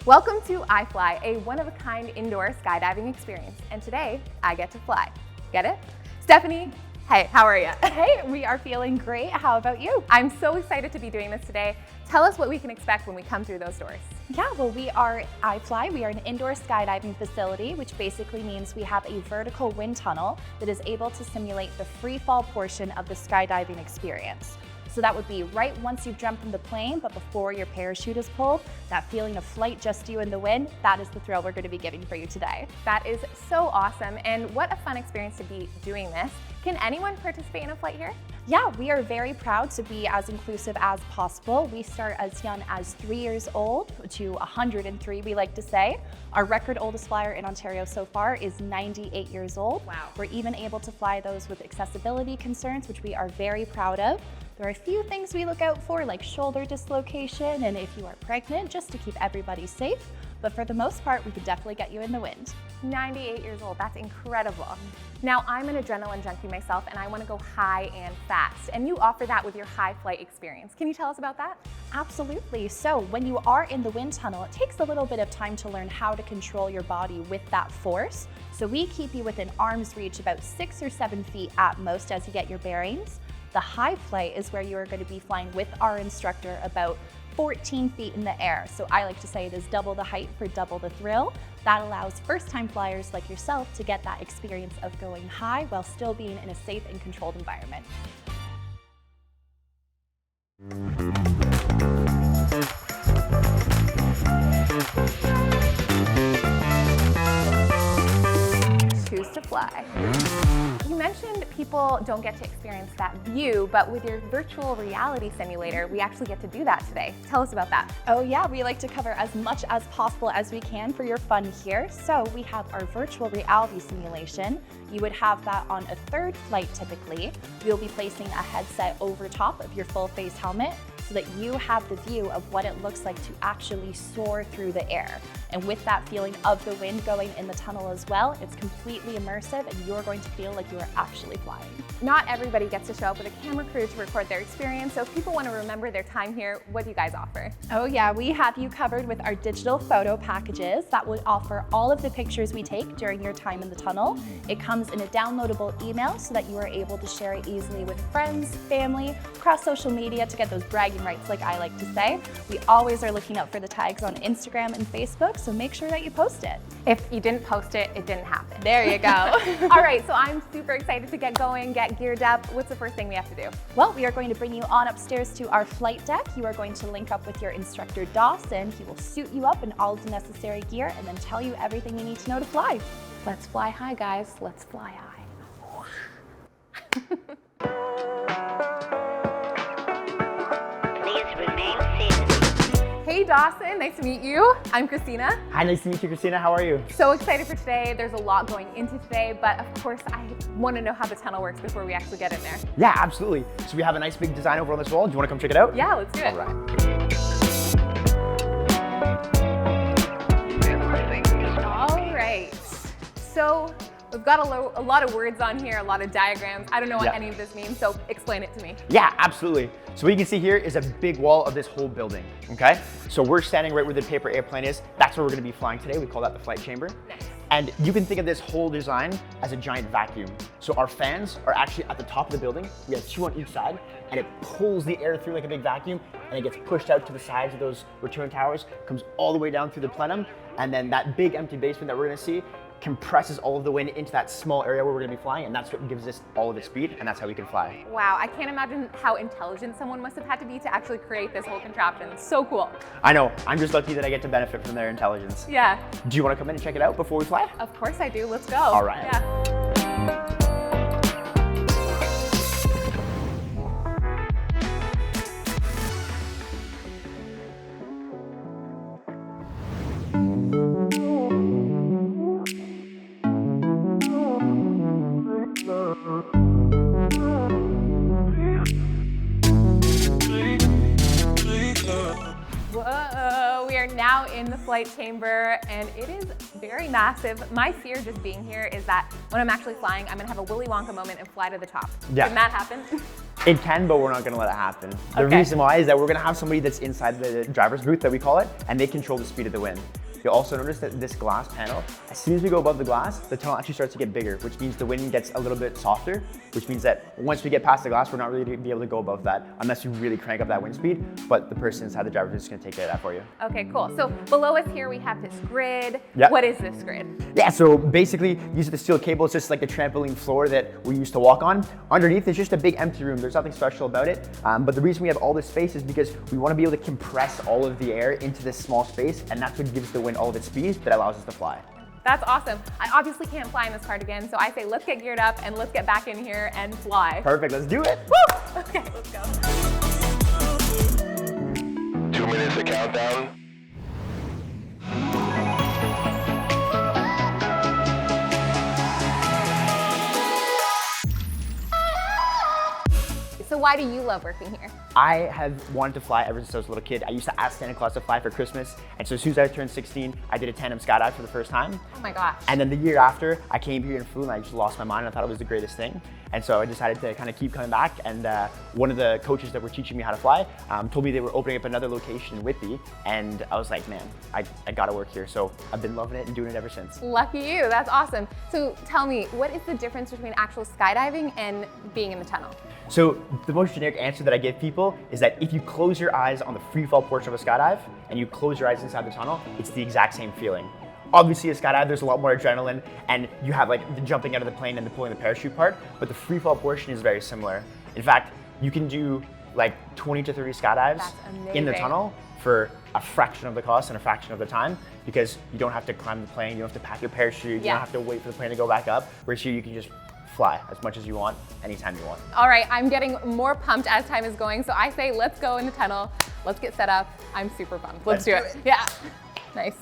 Welcome to iFLY, a one-of-a-kind indoor skydiving experience. And today, I get to fly. Get it? Stephanie, hey, how are you? Hey, we are feeling great. How about you? I'm so excited to be doing this today. Tell us what we can expect when we come through those doors. Yeah, well, we are iFLY. We are an indoor skydiving facility, which basically means we have a vertical wind tunnel that is able to simulate the free fall portion of the skydiving experience. So that would be right once you've jumped from the plane, but before your parachute is pulled, that feeling of flight, just you in the wind, that is the thrill we're going to be giving for you today. That is so awesome, and what a fun experience to be doing this. Can anyone participate in a flight here? Yeah, we are very proud to be as inclusive as possible. We start as young as 3 years old to 103, we like to say. Our record oldest flyer in Ontario so far is 98 years old. Wow. We're even able to fly those with accessibility concerns, which we are very proud of. There are a few things we look out for, like shoulder dislocation and if you are pregnant, just to keep everybody safe. But for the most part, we could definitely get you in the wind. 98 years old, that's incredible. Now, I'm an adrenaline junkie myself, and I want to go high and fast. And you offer that with your high flight experience. Can you tell us about that? Absolutely. So when you are in the wind tunnel, it takes a little bit of time to learn how to control your body with that force. So we keep you within arm's reach about 6 or 7 feet at most as you get your bearings. The high flight is where you are going to be flying with our instructor about 14 feet in the air. So I like to say it is double the height for double the thrill. That allows first-time flyers like yourself to get that experience of going high while still being in a safe and controlled environment. Choose to fly. You mentioned people don't get to experience that view, but with your virtual reality simulator, we actually get to do that today. Tell us about that. Oh yeah, we like to cover as much as possible as we can for your fun here. So we have our virtual reality simulation. You would have that on a third flight typically. We'll be placing a headset over top of your full face helmet so that you have the view of what it looks like to actually soar through the air. And with that feeling of the wind going in the tunnel as well, it's completely immersive and you're going to feel like you are actually flying. Not everybody gets to show up with a camera crew to record their experience, so if people want to remember their time here, what do you guys offer? Oh yeah, we have you covered with our digital photo packages that would offer all of the pictures we take during your time in the tunnel. It comes in a downloadable email so that you are able to share it easily with friends, family, across social media to get those bragging rights like I like to say. We always are looking out for the tags on Instagram and Facebook, so make sure that you post it. If you didn't post it, it didn't happen. There you go. All right, so I'm super excited to get going, get geared up. What's the first thing we have to do? Well, we are going to bring you on upstairs to our flight deck. You are going to link up with your instructor, Dawson. He will suit you up in all of the necessary gear and then tell you everything you need to know to fly. Let's fly high, guys. Let's fly high. Hey Dawson, nice to meet you. I'm Christina. Hi, nice to meet you, Christina. How are you? So excited for today. There's a lot going into today, but of course I want to know how the tunnel works before we actually get in there. Yeah, absolutely. So we have a nice big design over on this wall. Do you want to come check it out? Yeah, let's do it. All right. All right. So we've got a lot of words on here, a lot of diagrams. I don't know what any of this means, so explain it to me. Yeah, absolutely. So what you can see here is a big wall of this whole building, okay? So we're standing right where the paper airplane is. That's where we're gonna be flying today. We call that the flight chamber. Nice. And you can think of this whole design as a giant vacuum. So our fans are actually at the top of the building. We have 2 on each side, and it pulls the air through like a big vacuum, and it gets pushed out to the sides of those return towers, comes all the way down through the plenum, and then that big empty basement that we're gonna see compresses all of the wind into that small area where we're gonna be flying, and that's what gives us all of the speed, and that's how we can fly. Wow, I can't imagine how intelligent someone must have had to be to actually create this whole contraption. It's so cool. I know, I'm just lucky that I get to benefit from their intelligence. Yeah. Do you wanna come in and check it out before we fly? Of course I do, let's go. All right. Yeah. Whoa, we are now in the flight chamber and it is very massive. My fear just being here is that when I'm actually flying, I'm gonna have a Willy Wonka moment and fly to the top. Yeah. Can that happen? It can, but we're not gonna let it happen. The Okay. reason why is that we're gonna have somebody that's inside the driver's booth that we call it, and they control the speed of the wind. You'll also notice that this glass panel, as soon as we go above the glass, the tunnel actually starts to get bigger, which means the wind gets a little bit softer, which means that once we get past the glass, we're not really gonna be able to go above that unless you really crank up that wind speed, but the person inside the driver's booth is gonna take care of that for you. Okay, cool. So below us here, we have this grid. Yep. What is this grid? Yeah, so basically, these are the steel cables, just like the trampoline floor that we used to walk on. Underneath is just a big empty room. There's nothing special about it. But the reason we have all this space is because we want to be able to compress all of the air into this small space, and that's what gives the wind all of its speed that allows us to fly. That's awesome. I obviously can't fly in this cardigan, so I say let's get geared up and let's get back in here and fly. Perfect, let's do it. Woo! Okay, let's go. 2 minutes of countdown. So why do you love working here? I have wanted to fly ever since I was a little kid. I used to ask Santa Claus to fly for Christmas, and so as soon as I turned 16, I did a tandem skydive for the first time. Oh my gosh. And then the year after, I came here and flew, and I just lost my mind. I thought it was the greatest thing. And so I decided to kind of keep coming back. And one of the coaches that were teaching me how to fly told me they were opening up another location in Whitby. And I was like, man, I gotta work here. So I've been loving it and doing it ever since. Lucky you, that's awesome. So tell me, what is the difference between actual skydiving and being in the tunnel? So the most generic answer that I give people is that if you close your eyes on the free fall portion of a skydive and you close your eyes inside the tunnel, it's the exact same feeling. Obviously a skydive, there's a lot more adrenaline and you have like the jumping out of the plane and the pulling the parachute part, but the free fall portion is very similar. In fact, you can do like 20 to 30 skydives in the amazing. tunnel for a fraction of the cost and a fraction of the time because you don't have to climb the plane, you don't have to pack your parachute, you Yeah. don't have to wait for the plane to go back up, whereas here you can just fly as much as you want, anytime you want. All right, I'm getting more pumped as time is going, so I say let's go in the tunnel. Let's get set up. I'm super pumped. Let's do it. Yeah. Nice.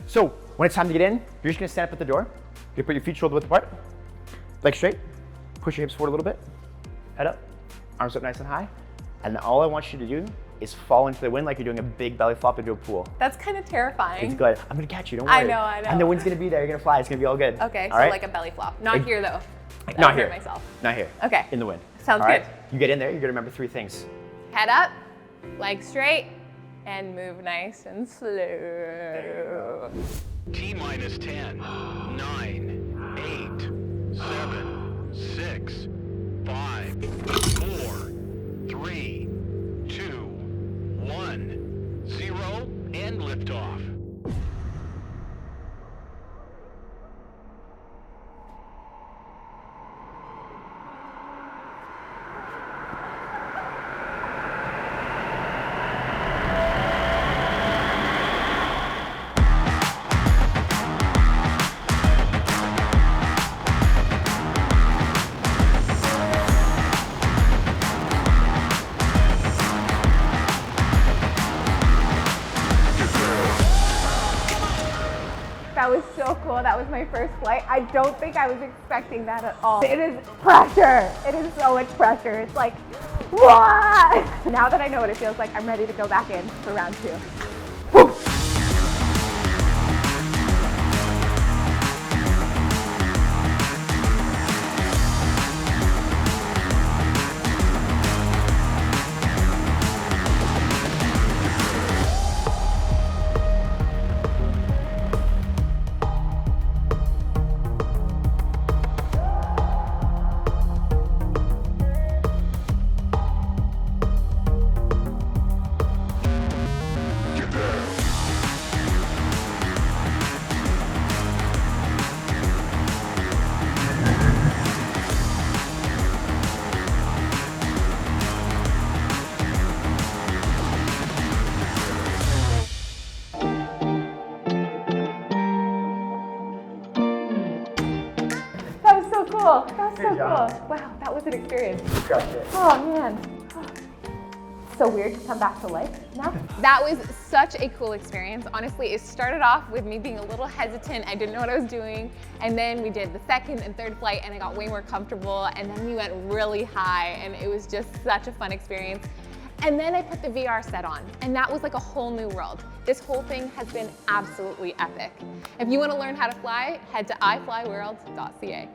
So when it's time to get in, you're just gonna stand up at the door. You put your feet shoulder width apart, legs straight, push your hips forward a little bit, head up, arms up nice and high. And then all I want you to do is fall into the wind like you're doing a big belly flop into a pool. That's kind of terrifying. It's good. I'm gonna catch you, don't worry. I know. And the wind's gonna be there, you're gonna fly, it's gonna be all good. Okay, all so right? like a belly flop. Not here though. That Not would here. hurt myself. Not here. Okay. In the wind. Sounds all right? good. You get in there, you're gonna remember 3 things. Head up, legs straight, and move nice and slow. T-minus 10, 9, 8, 7, 6, 5, 4, 3, 2, 1, 0, and liftoff. That was so cool. That was my first flight. I don't think I was expecting that at all. It is pressure. It is so much pressure. It's like, what? Now that I know what it feels like, I'm ready to go back in for round 2. Woo. That was so cool. That was so Good job. cool. Wow, that was an experience. Crushed it. Oh man. So weird to come back to life now. That was such a cool experience. Honestly, it started off with me being a little hesitant. I didn't know what I was doing. And then we did the second and third flight and I got way more comfortable. And then we went really high and it was just such a fun experience. And then I put the VR set on, and that was like a whole new world. This whole thing has been absolutely epic. If you want to learn how to fly, head to iFlyworld.ca.